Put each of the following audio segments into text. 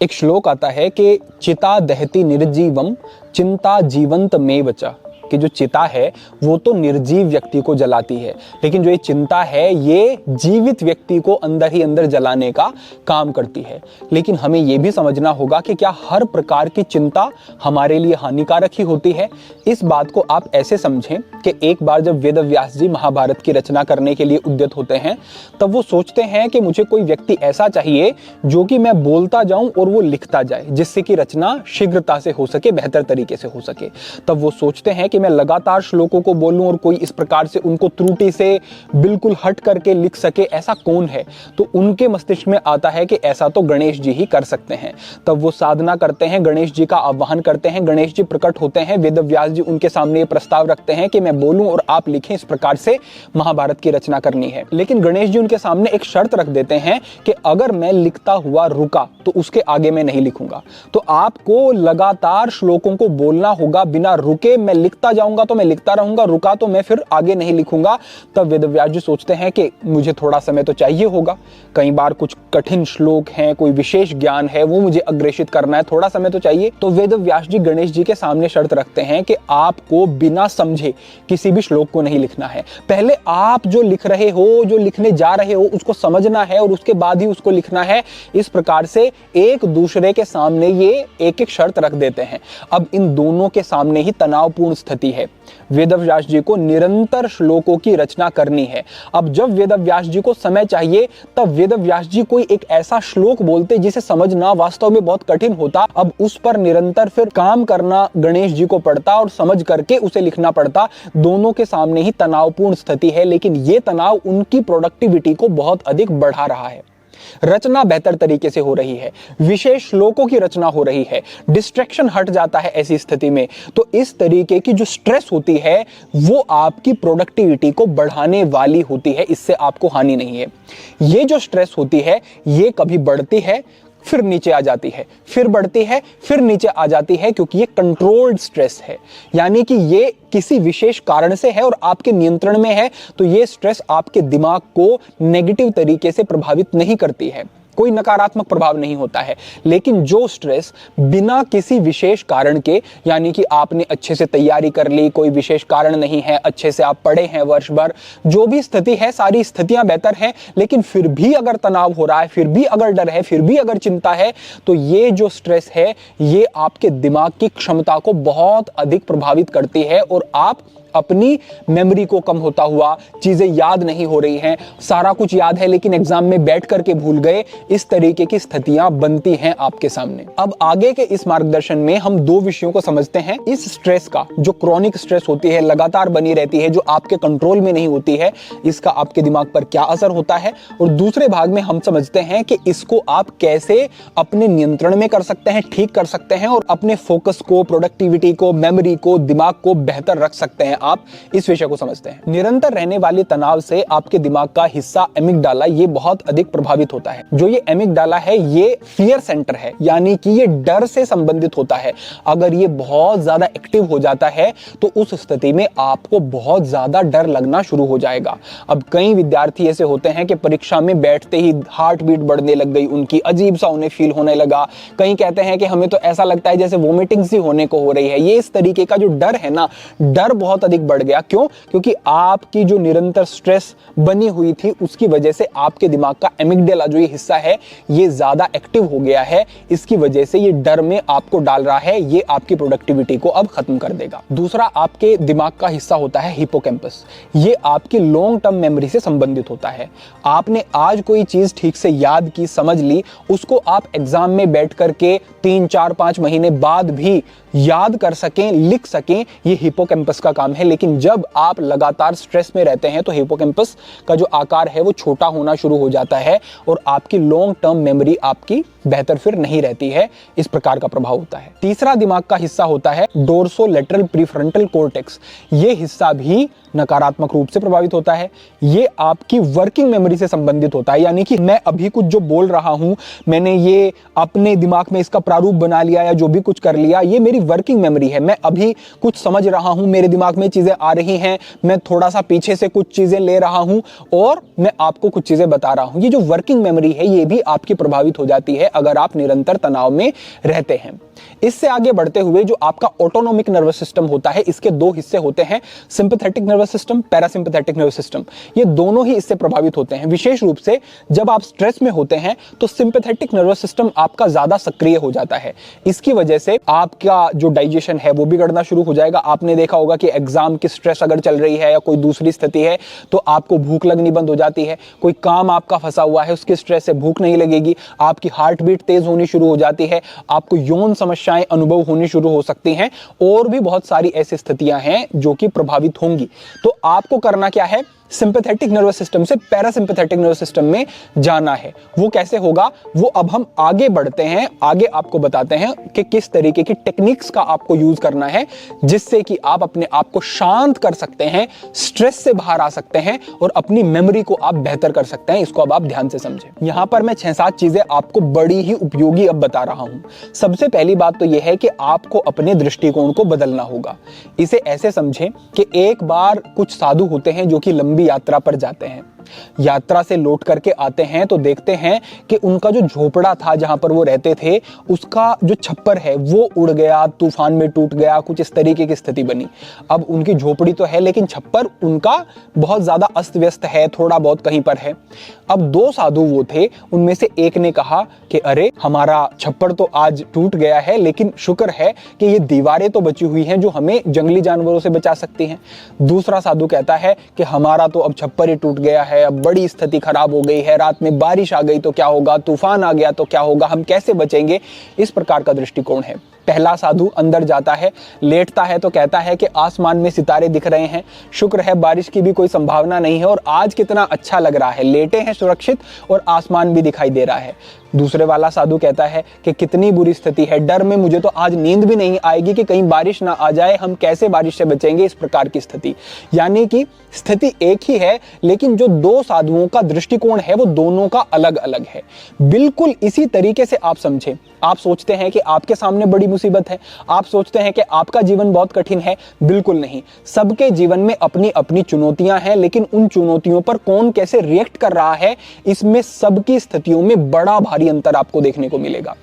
एक श्लोक आता है कि चिता दहति निर्जीवम चिंता जीवंत में बचा, कि जो चिता है वो तो निर्जीव व्यक्ति को जलाती है, लेकिन जो ये चिंता है ये जीवित व्यक्ति को अंदर ही अंदर जलाने का काम करती है। लेकिन हमें ये भी समझना होगा कि क्या हर प्रकार की चिंता हमारे लिए हानिकारक ही होती है। इस बात को आप ऐसे समझें कि एक बार जब वेद व्यास जी महाभारत की रचना करने के लिए उद्यत होते हैं, तब वो सोचते हैं कि मुझे कोई व्यक्ति ऐसा चाहिए जो कि मैं बोलता जाऊं और वो लिखता जाए, जिससे कि रचना शीघ्रता से हो सके, बेहतर तरीके से हो सके। तब वो सोचते हैं कि मैं लगातार श्लोकों को बोलूं और कोई इस प्रकार से उनको त्रुटि से बिल्कुल हट करके लिख सके, ऐसा कौन है। तो उनके मस्तिष्क में आता है कि ऐसा तो गणेश जी ही कर सकते हैं। तब वो साधना करते हैं, गणेश जी का आह्वान करते हैं, गणेश जी प्रकट होते हैं, वेद व्यास जी उनके सामने ये प्रस्ताव रखते हैं कि मैं बोलूं और आप लिखें, इस प्रकार से महाभारत की रचना करनी है। लेकिन गणेश जी उनके सामने एक शर्त रख देते हैं कि अगर मैं लिखता हुआ रुका तो उसके आगे मैं नहीं लिखूंगा। तो आपको लगातार श्लोकों को बोलना होगा बिना रुके। मैं लिखता जाऊंगा तो मैं लिखता रहूंगा, रुका तो मैं फिर आगे नहीं लिखूंगा। तब वेद व्यास जी सोचते हैं कि मुझे थोड़ा समय तो चाहिए होगा, कई बार कुछ कठिन श्लोक हैं, कोई विशेष ज्ञान है, वो मुझे अग्रेषित करना है, थोड़ा समय तो चाहिए। तो वेद व्यास जी गणेश जी के सामने शर्त रखते हैं कि आपको बिना समझे किसी भी श्लोक को नहीं लिखना है। पहले आप जो लिख रहे हो, जो लिखने जा रहे हो, उसको समझना है और उसके बाद ही उसको लिखना है। इस प्रकार से एक दूसरे के सामने ये एक एक शर्त रख देते हैं। अब इन दोनों के सामने ही तनावपूर्ण स्थिति है। वेद व्यास जी को निरंतर श्लोकों की रचना करनी है। अब जब वेद व्यास जी को समय चाहिए, तब वेद व्यास जी कोई एक ऐसा श्लोक बोलते जिसे समझना वास्तव में बहुत कठिन होता। अब उस पर निरंतर फिर काम करना गणेश जी को पड़ता और समझ करके उसे लिखना पड़ता। दोनों के सामने ही तनावपूर्ण स्थिति है, लेकिन यह तनाव उनकी प्रोडक्टिविटी को बहुत अधिक बढ़ा रहा है। रचना बेहतर तरीके से हो रही है, विशेष श्लोकों की रचना हो रही है, डिस्ट्रैक्शन हट जाता है ऐसी स्थिति में। तो इस तरीके की जो स्ट्रेस होती है वो आपकी प्रोडक्टिविटी को बढ़ाने वाली होती है, इससे आपको हानि नहीं है। ये जो स्ट्रेस होती है ये कभी बढ़ती है, फिर नीचे आ जाती है, फिर बढ़ती है, फिर नीचे आ जाती है, क्योंकि ये कंट्रोल्ड स्ट्रेस है। यानी कि ये किसी विशेष कारण से है और आपके नियंत्रण में है। तो ये स्ट्रेस आपके दिमाग को नेगेटिव तरीके से प्रभावित नहीं करती है, कोई नकारात्मक प्रभाव नहीं होता है। लेकिन जो स्ट्रेस बिना किसी विशेष कारण के, यानी कि आपने अच्छे से तैयारी कर ली, कोई विशेष कारण नहीं है, अच्छे से आप पढ़े हैं वर्ष भर, जो भी स्थिति है सारी स्थितियां बेहतर हैं, लेकिन फिर भी अगर तनाव हो रहा है, फिर भी अगर डर है, फिर भी अगर चिंता है, तो ये जो स्ट्रेस है ये आपके दिमाग की क्षमता को बहुत अधिक प्रभावित करती है और आप अपनी मेमोरी को कम होता हुआ, चीजें याद नहीं हो रही हैं, सारा कुछ याद है लेकिन एग्जाम में बैठ करके भूल गए, इस तरीके की स्थितियां बनती हैं आपके सामने। अब आगे के इस मार्गदर्शन में हम दो विषयों को समझते हैं। इस स्ट्रेस का, जो क्रॉनिक स्ट्रेस होती है, लगातार बनी रहती है, जो आपके कंट्रोल में नहीं होती है, इसका आपके दिमाग पर क्या असर होता है, और दूसरे भाग में हम समझते हैं कि इसको आप कैसे अपने नियंत्रण में कर सकते हैं, ठीक कर सकते हैं और अपने फोकस को, प्रोडक्टिविटी को, मेमोरी को, दिमाग को बेहतर रख सकते हैं। आप इस विषय को समझते हैं। निरंतर रहने वाले तनाव से आपके दिमाग का हिस्सा एमिगडाला ये बहुत अधिक प्रभावित होता है। जो ये एमिगडाला है ये फियर सेंटर है, यानी कि ये डर से संबंधित होता है। अगर ये बहुत ज्यादा एक्टिव हो जाता है तो उस स्थिति में आपको बहुत ज्यादा डर लगना शुरू हो जाएगा। अब कई विद्यार्थी ऐसे होते हैं कि परीक्षा में बैठते ही हार्ट बीट बढ़ने लग गई उनकी, अजीब सा उन्हें फील होने लगा। कई कहते हैं कि हमें तो ऐसा लगता है जैसे वोमिटिंग सी होने को हो रही है। ये इस तरीके का जो डर है ना, डर बहुत अधिक बढ़ गया। क्यों? क्योंकि आपकी जो निरंतर स्ट्रेस बनी हुई थी उसकी वजह से आपके दिमाग का एमिगडाला जो ये हिस्सा है ये ज्यादा एक्टिव हो गया है। इसकी वजह से ये डर में आपको डाल रहा है, ये आपकी प्रोडक्टिविटी को अब खत्म कर देगा। दूसरा आपके दिमाग का हिस्सा होता है हिपोकैम्पस। ये आपकी लॉन्ग टर्म मेमोरी से संबंधित होता है। आपने आज कोई चीज ठीक से याद की, समझ ली, उसको आप एग्जाम में बैठ करके 3, 4, 5 महीने बाद भी याद कर सकें, लिख सकें, ये हिपोकैम्पस का काम है। लेकिन जब आप लगातार स्ट्रेस में रहते हैं तो हिपोकैम्पस का जो आकार है वो छोटा होना शुरू हो जाता है और आपकी लॉन्ग टर्म मेमोरी आपकी बेहतर फिर नहीं रहती है। इस प्रकार का प्रभाव होता है। तीसरा दिमाग का हिस्सा होता है डोर्सोलेटरल प्रीफ्रंटल कॉर्टेक्स। ये हिस्सा भी नकारात्मक रूप से प्रभावित होता है। ये आपकी वर्किंग मेमोरी से संबंधित होता है, यानी कि मैं अभी कुछ जो बोल रहा हूं, मैंने ये अपने दिमाग में इसका प्रारूप बना लिया या जो भी कुछ कर लिया, ये मेरी वर्किंग मेमोरी है। मैं अभी कुछ समझ रहा हूं, मेरे दिमाग में चीजें आ रही हैं, मैं थोड़ा सा पीछे से कुछ चीजें ले रहा हूं और मैं आपको कुछ चीजें बता रहा हूं। ये जो वर्किंग मेमोरी है ये भी आपकी प्रभावित हो जाती है अगर आप निरंतर तनाव में रहते हैं। इससे आगे बढ़ते हुए जो आपका ऑटोनोमिक नर्वस सिस्टम होता है, इसके दो हिस्से होते हैं, sympathetic nervous system, parasympathetic nervous system. ये दोनों ही इससे प्रभावित होते हैं। विशेष रूप से जब आप स्ट्रेस में होते हैं तो सिंपैथेटिक नर्वस सिस्टम आपका ज्यादा सक्रिय हो जाता है। इसकी वजह से आपका जो डाइजेशन है वो बिगड़ना शुरू हो जाएगा। आपने देखा होगा कि एग्जाम की स्ट्रेस अगर चल रही है या कोई दूसरी स्थिति है तो आपको भूख लगनी बंद हो जाती है। कोई काम आपका फंसा हुआ है, उसकी स्ट्रेस से भूख नहीं लगेगी, आपकी हार्ट बीट तेज होनी शुरू हो जाती है, आपको यौन समस्याएं अनुभव होनी शुरू हो सकती हैं, और भी बहुत सारी ऐसी स्थितियां हैं जो कि प्रभावित होंगी। तो आपको करना क्या है, सिंपैथेटिक नर्वस सिस्टम से पैरासिम्पैथेटिक नर्वस सिस्टम में जाना है। वो कैसे होगा, वो अब हम आगे बढ़ते हैं, आगे आपको बताते हैं कि किस तरीके की टेक्निक्स का आपको यूज करना है जिससे कि आप अपने आप को शांत कर सकते हैं, स्ट्रेस से बाहर आ सकते हैं और अपनी मेमोरी को आप बेहतर कर सकते हैं। इसको अब आप ध्यान से समझें। यहां पर मैं 6-7 चीजें आपको बड़ी ही उपयोगी अब बता रहा हूं। सबसे पहली बात तो यह है कि आपको अपने दृष्टिकोण को बदलना होगा। इसे ऐसे समझें कि एक बार कुछ साधु होते हैं जो कि लंबी यात्रा पर जाते हैं, यात्रा से लौट करके आते हैं तो देखते हैं कि उनका जो झोपड़ा था जहां पर वो रहते थे, उसका जो छप्पर है वो उड़ गया, तूफान में टूट गया, कुछ इस तरीके की स्थिति बनी। अब उनकी झोपड़ी तो है लेकिन छप्पर उनका बहुत ज्यादा अस्त व्यस्त है, थोड़ा बहुत कहीं पर है। अब 2 साधु वो थे, उनमें से एक ने कहा कि अरे हमारा छप्पर तो आज टूट गया है लेकिन शुक्र है कि ये दीवारें तो बची हुई हैं जो हमें जंगली जानवरों से बचा सकती हैं। दूसरा साधु कहता है कि हमारा तो अब छप्पर ही टूट गया है, अब बड़ी स्थिति खराब हो गई है, रात में बारिश आ गई तो क्या होगा, तूफान आ गया तो क्या होगा, हम कैसे बचेंगे। इस प्रकार का दृष्टिकोण है। पहला साधु अंदर जाता है, लेटता है तो कहता है कि आसमान में सितारे दिख रहे हैं, शुक्र है बारिश की भी कोई संभावना नहीं है और आज कितना अच्छा लग रहा है, लेटे हैं सुरक्षित और आसमान भी दिखाई दे रहा है। दूसरे वाला साधु कहता है कि कितनी बुरी स्थिति है, डर में मुझे तो आज नींद भी नहीं आएगी कि कहीं बारिश ना आ जाए, हम कैसे बारिश से बचेंगे। इस प्रकार की स्थिति, यानी कि स्थिति एक ही है लेकिन जो 2 साधुओं का दृष्टिकोण है वो दोनों का अलग अलग है। बिल्कुल इसी तरीके से आप समझें। आप सोचते हैं कि आपके सामने बड़ी मुसीबत है, आप सोचते हैं कि आपका जीवन बहुत कठिन है, बिल्कुल नहीं। सबके जीवन में अपनी अपनी चुनौतियां हैं, लेकिन उन चुनौतियों पर कौन कैसे रिएक्ट कर रहा है, इसमें सबकी स्थितियों में बड़ा भारी अंतर आपको देखने को मिलेगा।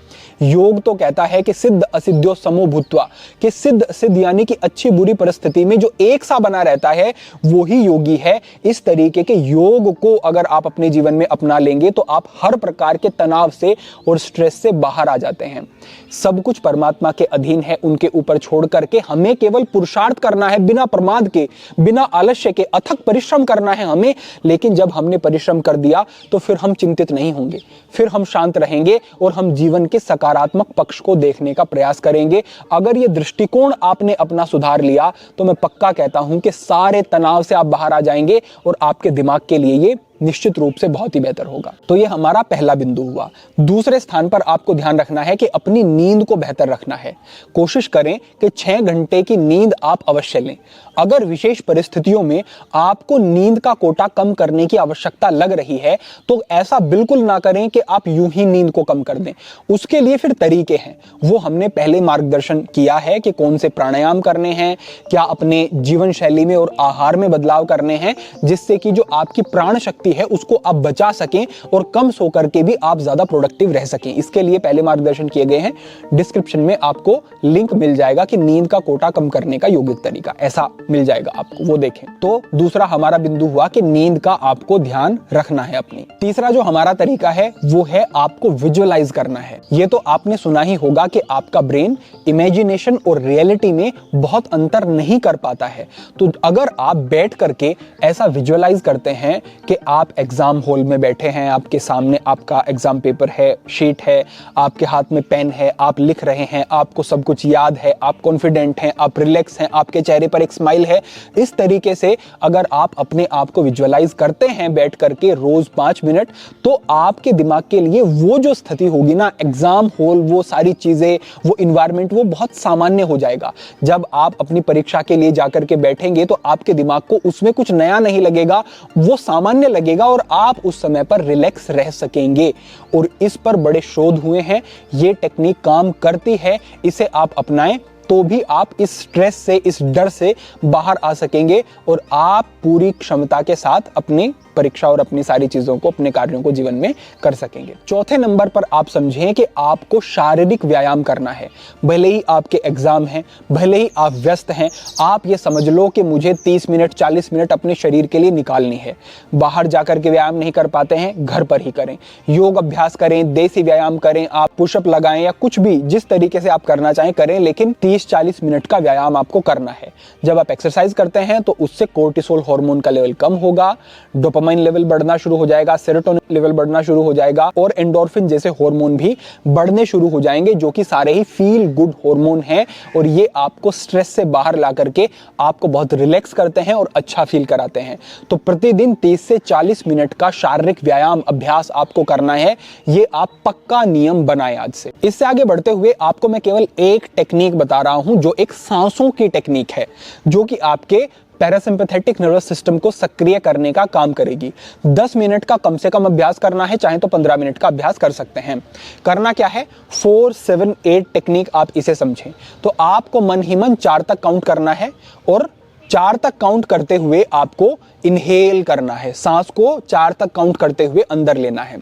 योग तो कहता है कि सिद्ध असिद्ध्यो समो भूत्वा, कि सिद्ध असिद्ध यानी कि अच्छी बुरी परिस्थिति में जो एक सा बना रहता है वो ही योगी है। इस तरीके के योग को अगर आप अपने जीवन में अपना लेंगे तो आप हर प्रकार के तनाव से और स्ट्रेस से बाहर आ जाते हैं। सब कुछ परमात्मा के अधीन है, उनके ऊपर छोड़ करके हमें केवल पुरुषार्थ करना है, बिना प्रमाद के, बिना आलस्य के अथक परिश्रम करना है हमें। लेकिन जब हमने परिश्रम कर दिया तो फिर हम चिंतित नहीं होंगे, फिर हम शांत रहेंगे और हम जीवन के सकारात्मक पक्ष को देखने का प्रयास करेंगे। अगर ये दृष्टिकोण आपने अपना सुधार लिया तो मैं पक्का कहता हूं कि सारे तनाव से आप बाहर आ जाएंगे और आपके दिमाग के लिए ये निश्चित रूप से बहुत ही बेहतर होगा। तो ये हमारा पहला बिंदु हुआ। दूसरे स्थान पर आपको ध्यान रखना है कि अपनी नींद को बेहतर रखना है। कोशिश करें कि 6 घंटे की नींद आप अवश्य लें। अगर विशेष परिस्थितियों में आपको नींद का कोटा कम करने की आवश्यकता लग रही है तो ऐसा बिल्कुल ना करें कि आप यूं ही नींद को कम कर दें। उसके लिए फिर तरीके हैं, वो हमने पहले मार्गदर्शन किया है कि कौन से प्राणायाम करने हैं, क्या अपने जीवन शैली में और आहार में बदलाव करने हैं जिससे कि जो आपकी प्राण शक्ति है उसको आप बचा सकें और कम सो करके भी आप ज्यादा प्रोडक्टिव रह सकें। इसके लिए पहले मार्गदर्शन किए गए हैं, डिस्क्रिप्शन में आपको लिंक मिल जाएगा कि नींद का कोटा कम करने का योगिक तरीका, ऐसा मिल जाएगा आपको, वो देखें। तो दूसरा हमारा बिंदु हुआ कि नींद का आपको ध्यान रखना है अपनी। तीसरा जो हमारा तरीका है वो है आपको विजुअलाइज करना है। ये तो आपने सुना ही होगा कि आपका ब्रेन इमेजिनेशन और रियलिटी में बहुत अंतर नहीं कर पाता है। तो अगर आप बैठ करके ऐसा विजुअलाइज करते हैं कि आप एग्जाम हॉल में बैठे हैं, आपके सामने आपका एग्जाम पेपर है, शीट है, आपके हाथ में पेन है, आप लिख रहे हैं, आपको सब कुछ याद है, आप कॉन्फिडेंट हैं, आप रिलैक्स हैं, आपके चेहरे पर एक स्माइल है। इस तरीके से अगर आप अपने आप को विजुअलाइज करते हैं बैठ करके रोज 5 मिनट, तो आपके दिमाग के लिए वो जो स्थिति होगी ना, एग्जाम हॉल, वो सारी चीजें, वो इन्वायरमेंट, वो बहुत सामान्य हो जाएगा। जब आप अपनी परीक्षा के लिए जाकर के बैठेंगे तो आपके दिमाग को उसमें कुछ नया नहीं लगेगा, वो सामान्य लगेगा और आप उस समय पर रिलैक्स रह सकेंगे। और इस पर बड़े शोध हुए हैं, ये टेक्निक काम करती है, इसे आप अपनाएं तो भी आप इस स्ट्रेस से, इस डर से बाहर आ सकेंगे और आप पूरी क्षमता के साथ अपनी परीक्षा और अपनी सारी चीजों को, अपने कार्यों को जीवन में कर सकेंगे। चौथे नंबर पर आप समझें कि आपको शारीरिक व्यायाम करना है। भले ही आपके एग्जाम हैं, भले ही आप व्यस्त हैं, आप ये समझ लो कि मुझे 30 मिनट 40 मिनट अपने शरीर के लिए निकालनी है। बाहर जाकर के व्यायाम नहीं कर पाते हैं, घर पर ही करें। योग अभ्यास करें, देसी व्यायाम करें, आप पुशअप लगाएं या कुछ भी जिस तरीके से आप करना चाहें करें, लेकिन 30-40 मिनट का व्यायाम आपको करना है। जब आप एक्सरसाइज करते हैं तो उससे कोर्टिसोल हार्मोन का लेवल कम होगा, डोपामाइन लेवल बढ़ना शुरू हो जाएगा, सेरोटोनिन लेवल बढ़ना शुरू हो जाएगा और एंडोर्फिन जैसे हार्मोन भी बढ़ने शुरू हो जाएंगे, जो कि सारे ही फील गुड हार्मोन हैं और ये आपको स्ट्रेस से बाहर ला करके आपको बहुत रिलैक्स करते हैं और अच्छा फील कराते हैं। तो प्रतिदिन 30 से 40 मिनट का शारीरिक व्यायाम अभ्यास आपको करना है। ये आप पक्का नियम बनाएं आज से। इससे आगे बढ़ते हुए आपको मैं केवल एक टेक्निक बता रहा हूं, जो एक सांसों की टेक्निक है, जो कि आपके पैरासिम्पैथेटिक नर्वस सिस्टम को सक्रिय करने का काम करेगी। 10 मिनट का कम से कम अभ्यास करना है, चाहे तो 15 मिनट का अभ्यास कर सकते हैं। करना क्या है, 4-7-8 टेक्निक आप इसे समझें। तो आपको मन ही मन 4 तक काउंट करना है और 4 तक काउंट करते हुए आपको इनहेल करना है। सांस को 4 तक काउंट करते हुए अंदर लेना है।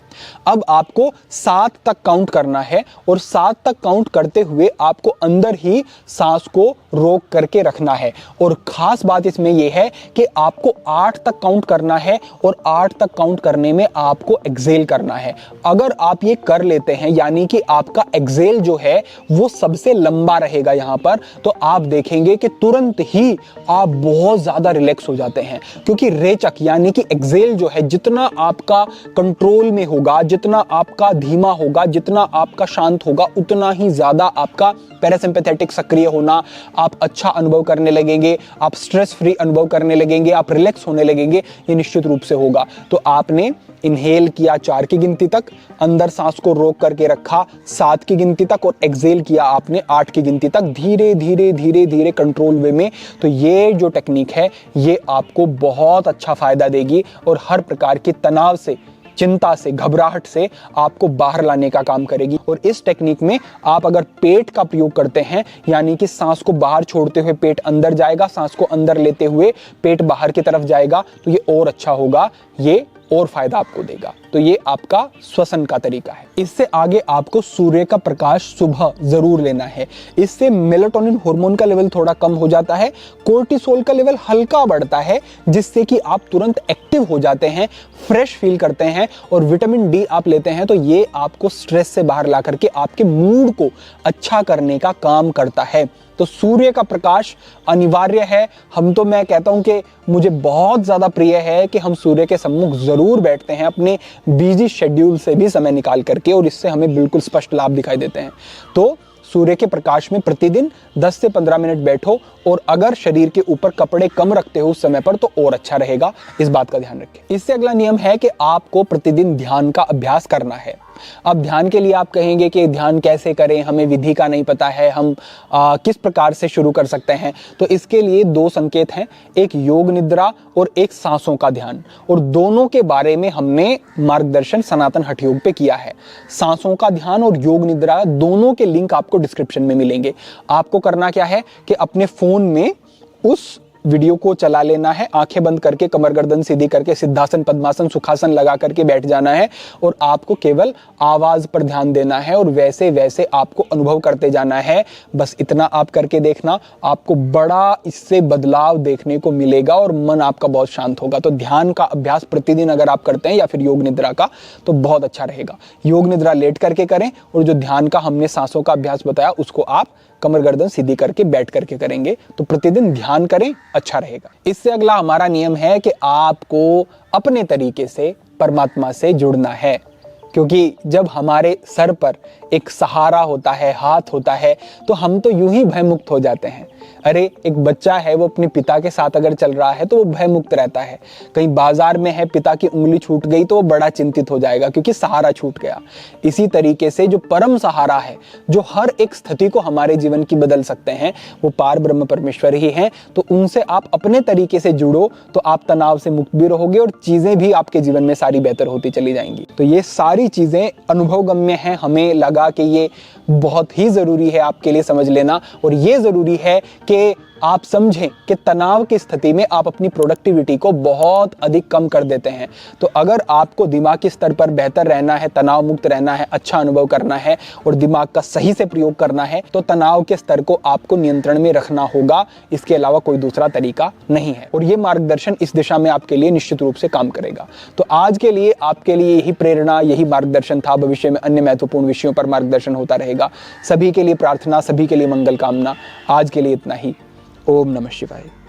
अब आपको 7 तक काउंट करना है और 7 तक काउंट करते हुए आपको अंदर ही सांस को रोक करके रखना है। और खास बात इसमें यह है कि आपको 8 तक काउंट करना है और 8 तक काउंट करने में आपको एक्सेल करना है। अगर आप ये कर लेते हैं, यानी कि आपका एक्सेल जो है वो सबसे लंबा रहेगा यहां पर, तो आप देखेंगे कि तुरंत ही आप बहुत ज्यादा रिलैक्स हो जाते हैं। क्योंकि रेचक यानी कि एक्सेल जो है, जितना आपका कंट्रोल में होगा, जितना आपका धीमा होगा, जितना आपका शांत होगा, उतना ही ज्यादा आपका पैरासिम्पैथेटिक सक्रिय होना, आप अच्छा अनुभव करने लगेंगे, आप स्ट्रेस फ्री अनुभव करने लगेंगे, आप रिलैक्स होने लगेंगे, ये निश्चित रूप से होगा। तो आपने इनहेल किया 4 की गिनती तक, अंदर सांस को रोक करके रखा 7 की गिनती तक और एक्सेल किया आपने 8 की गिनती तक, धीरे धीरे धीरे धीरे कंट्रोल वे में। तो ये जो टेक्निक है ये आपको बहुत अच्छा फायदा देगी और हर प्रकार के तनाव से, चिंता से, घबराहट से आपको बाहर लाने का काम करेगी। और इस टेक्निक में आप अगर पेट का प्रयोग करते हैं, यानी कि सांस को बाहर छोड़ते हुए पेट अंदर जाएगा, सांस को अंदर लेते हुए पेट बाहर की तरफ जाएगा, तो ये और अच्छा होगा, ये और फायदा आपको देगा। तो ये आपका श्वसन का तरीका है। इससे आगे आपको सूर्य का प्रकाश सुबह जरूर लेना है। इससे मेलाटोनिन हार्मोन का लेवल थोड़ा कम हो जाता है, कोर्टिसोल का लेवल हल्का बढ़ता है, जिससे कि आप तुरंत एक्टिव हो जाते हैं, फ्रेश फील करते हैं और विटामिन डी आप लेते हैं, तो ये आपको स्ट्रेस से बाहर ला करके आपके मूड को अच्छा करने का काम करता है। तो सूर्य का प्रकाश अनिवार्य है। तो मैं कहता हूं कि मुझे बहुत ज्यादा प्रिय है कि हम सूर्य के सम्मुख जरूर बैठते हैं, अपने बिजी शेड्यूल से भी समय निकाल करके, और इससे हमें बिल्कुल स्पष्ट लाभ दिखाई देते हैं। तो सूर्य के प्रकाश में प्रतिदिन 10 से 15 मिनट बैठो, और अगर शरीर के ऊपर कपड़े कम रखते हो उस समय पर तो और अच्छा रहेगा, इस बात का ध्यान रखें। इससे अगला नियम है कि आपको प्रतिदिन ध्यान का अभ्यास करना है। अब ध्यान के लिए आप कहेंगे कि ध्यान कैसे करें, हमें विधि का नहीं पता है, हम किस प्रकार से शुरू कर सकते हैं। तो इसके लिए 2 संकेत हैं, एक योग निद्रा और एक सांसों का ध्यान, और दोनों के बारे में हमने मार्गदर्शन सनातन हठ योग पे किया है। सांसों का ध्यान और योग निद्रा दोनों के लिंक आपको डिस्क्रिप्शन में मिलेंगे। आपको करना क्या है कि अपने फोन में उस वीडियो को चला लेना है, आंखें बंद करके, कमर गर्दन सीधी करके, सिद्धासन, पद्मासन, सुखासन लगा करके बैठ जाना है, और आपको केवल आवाज पर ध्यान देना है और वैसे वैसे आपको अनुभव करते जाना है। बस इतना आप करके देखना, आपको बड़ा इससे बदलाव देखने को मिलेगा और मन आपका बहुत शांत होगा। तो ध्यान का अभ्यास प्रतिदिन अगर आप करते हैं, या फिर योग निद्रा का, तो बहुत अच्छा रहेगा। योग निद्रा लेट करके करें, और जो ध्यान का हमने सांसों का अभ्यास बताया उसको आप कमर गर्दन सीधी करके बैठ करके करेंगे। तो प्रतिदिन ध्यान करें, अच्छा रहेगा। इससे अगला हमारा नियम है कि आपको अपने तरीके से परमात्मा से जुड़ना है, क्योंकि जब हमारे सर पर एक सहारा होता है, हाथ होता है, तो हम तो यूं ही भयमुक्त हो जाते हैं। अरे एक बच्चा है, वो अपने पिता के साथ अगर चल रहा है तो वो भयमुक्त रहता है। कहीं बाजार में है, पिता की उंगली छूट गई तो वो बड़ा चिंतित हो जाएगा, क्योंकि सहारा छूट गया। इसी तरीके से जो परम सहारा है, जो हर एक स्थिति को हमारे जीवन की बदल सकते हैं, वो पार ब्रह्म परमेश्वर ही हैं। तो उनसे आप अपने तरीके से जुड़ो, तो आप तनाव से मुक्त भी रहोगे और चीजें भी आपके जीवन में सारी बेहतर होती चली जाएंगी। तो ये सारी चीजें अनुभवगम्य हैं। हमें लगा कि ये बहुत ही जरूरी है आपके लिए समझ लेना। और ये जरूरी है कि आप समझें कि तनाव की स्थिति में आप अपनी प्रोडक्टिविटी को बहुत अधिक कम कर देते हैं। तो अगर आपको दिमागी स्तर पर बेहतर रहना है, तनाव मुक्त रहना है, अच्छा अनुभव करना है और दिमाग का सही से प्रयोग करना है, तो तनाव के स्तर को आपको नियंत्रण में रखना होगा। इसके अलावा कोई दूसरा तरीका नहीं है। और ये मार्गदर्शन इस दिशा में आपके लिए निश्चित रूप से काम करेगा। तो आज के लिए आपके लिए यही प्रेरणा, यही मार्गदर्शन था। भविष्य में अन्य महत्वपूर्ण विषयों पर मार्गदर्शन होता रहेगा। सभी के लिए प्रार्थना, सभी के लिए मंगल कामना। आज के लिए इतना ही। ओम नमः शिवाय।